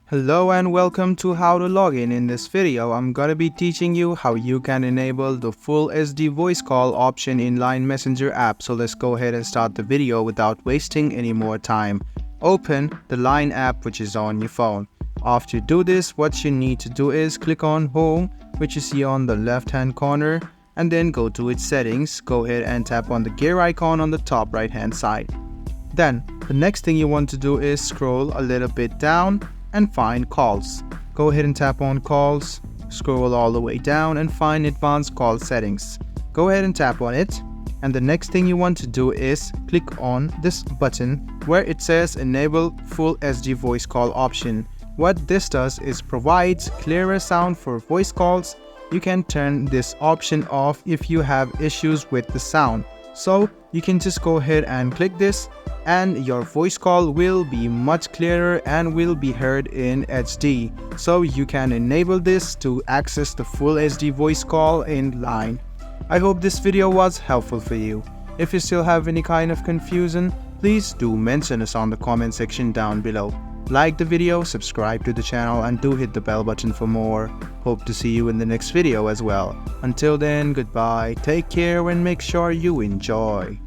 Hello and welcome to How to Login. In this video, I'm gonna be teaching you how you can enable the full SD voice call option in Line Messenger app. So let's go ahead and start the video without wasting any more time. Open the Line app which is on your phone. After you do this, what you need to do is click on Home, which you see on the left hand corner, and then go to its settings. Go ahead and tap on the gear icon on the top right hand side. Then the next thing you want to do is scroll a little bit down and find calls. Go ahead and tap on calls, scroll all the way down and find advanced call settings. Go ahead and tap on it, and the next thing you want to do is click on this button where it says enable full SD voice call option. What this does is provides clearer sound for voice calls. You can turn this option off if you have issues with the sound. So you can just go ahead and click this and your voice call will be much clearer and will be heard in HD. So you can enable this to access the full SD voice call in Line. I hope this video was helpful for you. If you still have any kind of confusion, please do mention us on the comment section down below. Like the video, subscribe to the channel, and do hit the bell button for more. Hope to see you in the next video as well. Until then, goodbye, take care and make sure you enjoy.